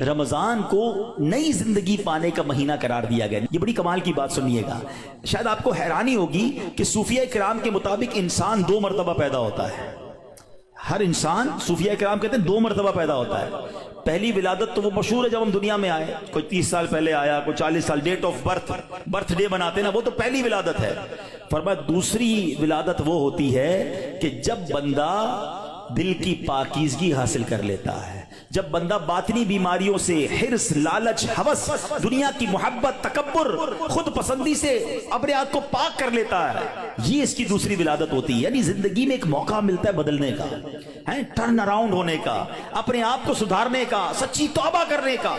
رمضان کو نئی زندگی پانے کا مہینہ قرار دیا گیا. یہ بڑی کمال کی بات سنیے گا. شاید آپ کو حیرانی ہوگی کہ صوفیہ کرام کے مطابق انسان 2 مرتبہ پیدا ہوتا ہے. ہر انسان صوفیہ کرام کہتے ہیں 2 مرتبہ پیدا ہوتا ہے. پہلی ولادت تو وہ مشہور ہے جب ہم دنیا میں آئے, کوئی 30 سال پہلے آیا, کوئی 40 سال, ڈیٹ آف برتھ ڈے بناتے نا, وہ تو پہلی ولادت ہے. فرمایا دوسری ولادت وہ ہوتی ہے کہ جب بندہ دل کی پاکیزگی حاصل کر لیتا ہے, جب بندہ باطنی بیماریوں سے, حرص, لالچ, ہوس, دنیا کی محبت, تکبر, خود پسندی سے اپنے آپ کو پاک کر لیتا ہے, یہ اس کی دوسری ولادت ہوتی ہے. یعنی زندگی میں ایک موقع ملتا ہے بدلنے کا, ٹرن اراؤنڈ ہونے کا, اپنے آپ کو سدھارنے کا, سچی توبہ کرنے کا.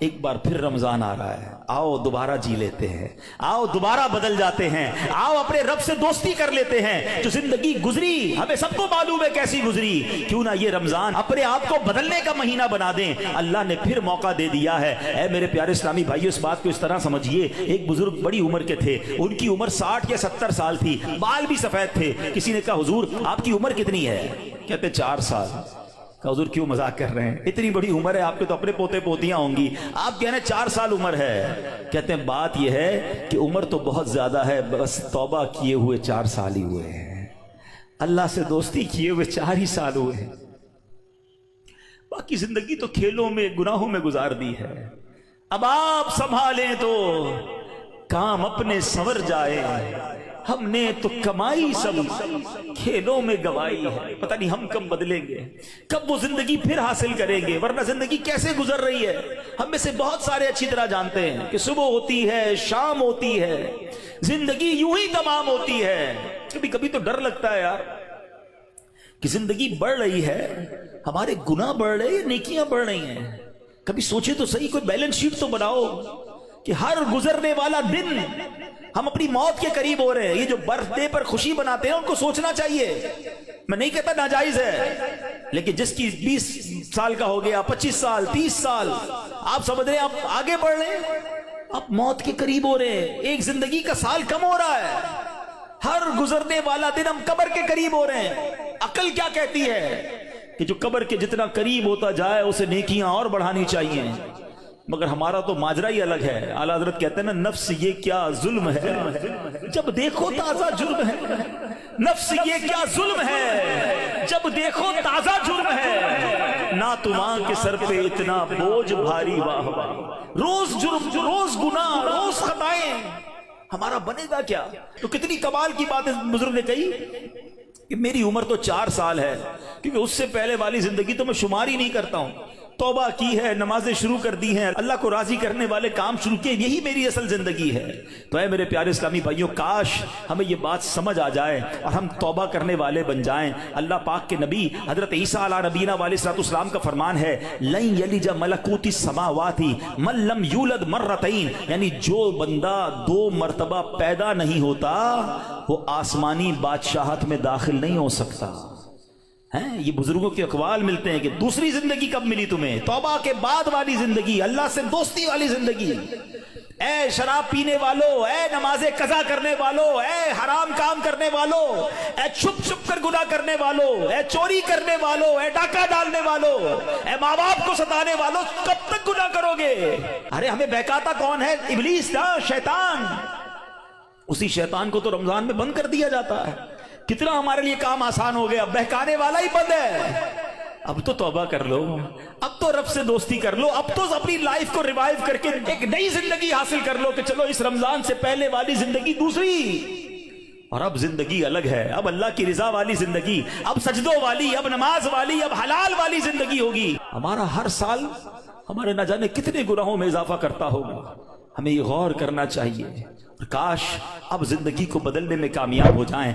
ایک بار پھر رمضان آ رہا ہے, آؤ دوبارہ جی لیتے ہیں, آؤ دوبارہ بدل جاتے ہیں, آؤ اپنے رب سے دوستی کر لیتے ہیں. جو زندگی گزری ہمیں سب کو معلوم ہے کیسی گزری, کیوں نہ یہ رمضان اپنے آپ کو بدلنے کا مہینہ بنا دیں. اللہ نے پھر موقع دے دیا ہے. اے میرے پیارے اسلامی بھائیو, اس بات کو اس طرح سمجھیے, ایک بزرگ بڑی عمر کے تھے, ان کی عمر 60 یا 70 سال تھی, بال بھی سفید تھے. کسی نے کہا حضور آپ کی عمر کتنی ہے؟ کہتے 4 سال. کہ حضور کیوں مذاق کر رہے ہیں, اتنی بڑی عمر ہے, آپ کے تو اپنے پوتے پوتیاں ہوں گی, آپ کہہ رہے ہیں 4 سال عمر ہے. کہتے ہیں بات یہ ہے کہ عمر تو بہت زیادہ ہے, بس توبہ کیے ہوئے 4 سال ہی ہوئے ہیں, اللہ سے دوستی کیے ہوئے 4 ہی سال ہوئے ہیں, باقی زندگی تو کھیلوں میں, گناہوں میں گزار دی ہے. اب آپ سنبھالیں تو کام اپنے سنور جائے, ہم نے تو کمائی سب کھیلوں میں گوائی ہے. پتہ نہیں ہم کب بدلیں گے, کب وہ زندگی پھر حاصل کریں گے, ورنہ زندگی کیسے گزر رہی ہے. ہم میں سے بہت سارے اچھی طرح جانتے ہیں کہ صبح ہوتی ہے, شام ہوتی ہے, زندگی یوں ہی تمام ہوتی ہے. کبھی کبھی تو ڈر لگتا ہے یار کہ زندگی بڑھ رہی ہے, ہمارے گناہ بڑھ رہے ہیں, نیکیاں بڑھ رہی ہیں. کبھی سوچے تو صحیح, کوئی بیلنس شیٹ تو بناؤ کہ ہر گزرنے والا دن ہم اپنی موت کے قریب ہو رہے ہیں. یہ جو برتھ ڈے پر خوشی مناتے ہیں ان کو سوچنا چاہیے. میں نہیں کہتا ناجائز ہے, لیکن جس کی 20 سال کا ہو گیا, 25 سال, 30 سال, آپ سمجھ رہے ہیں آپ آگے بڑھ رہے ہیں, آپ موت کے قریب ہو رہے ہیں, ایک زندگی کا سال کم ہو رہا ہے, ہر گزرنے والا دن ہم قبر کے قریب ہو رہے ہیں. عقل کیا کہتی ہے کہ جو قبر کے جتنا قریب ہوتا جائے اسے نیکیاں اور بڑھانی چاہیے, مگر ہمارا تو ماجرا ہی الگ ہے. اعلیٰ حضرت کہتے ہیں نا, نفس یہ کیا ظلم ہے, جب دیکھو تازہ جرم ہے. نفس یہ کیا ظلم ہے, جب دیکھو تازہ جرم ہے. نہ تمہاں کے سر پہ اتنا بوجھ بھاری, واہ واہ, روز جرم, روز گناہ, روز خطائیں, ہمارا بنے گا کیا؟ تو کتنی کمال کی بات بزرگ نے کہی کہ میری عمر تو 4 سال ہے, کیونکہ اس سے پہلے والی زندگی تو میں شمار ہی نہیں کرتا ہوں. توبہ کی ہے, نمازیں شروع کر دی ہیں, اللہ کو راضی کرنے والے کام شروع کیے, یہی میری اصل زندگی ہے. تو اے میرے پیارے اسلامی بھائیوں, کاش ہمیں یہ بات سمجھ آ جائے اور ہم توبہ کرنے والے بن جائیں. اللہ پاک کے نبی حضرت عیسیٰ علیہ نبینا علیہ الصلوۃ والسلام کا فرمان ہے, لن یلج ملکوت السماوات من لم یولد مرتین, یعنی جو بندہ 2 مرتبہ پیدا نہیں ہوتا وہ آسمانی بادشاہت میں داخل نہیں ہو سکتا. یہ بزرگوں کے اقوال ملتے ہیں کہ دوسری زندگی کب ملی تمہیں؟ توبہ کے بعد والی زندگی, اللہ سے دوستی والی زندگی. اے شراب پینے والو, اے نماز قضا کرنے والو, اے حرام کام کرنے والو, اے چھپ چھپ کر گناہ کرنے والو, اے چوری کرنے والو, اے ڈاکہ ڈالنے والو, اے ماں باپ کو ستانے والو, کب تک گناہ کرو گے؟ ارے ہمیں بہکاتا کون ہے؟ ابلیس نا, شیطان. اسی شیطان کو تو رمضان میں بند کر دیا جاتا ہے. کتنا ہمارے لیے کام آسان ہو گیا, بہکانے والا ہی بند ہے. اب تو توبہ کر لو, اب تو رب سے دوستی کر لو, اب تو اپنی لائف کو ریوائیو کر کے ایک نئی زندگی حاصل کر لو کہ چلو اس رمضان سے پہلے والی زندگی دوسری, اور اب زندگی الگ ہے. اب اللہ کی رضا والی زندگی, اب سجدوں والی, اب نماز والی, اب حلال والی زندگی ہوگی. ہمارا ہر سال ہمارے نہ جانے کتنے گناہوں میں اضافہ کرتا ہوگا. ہمیں یہ غور کرنا چاہیے, کاش اب زندگی کو بدلنے میں کامیاب ہو جائیں.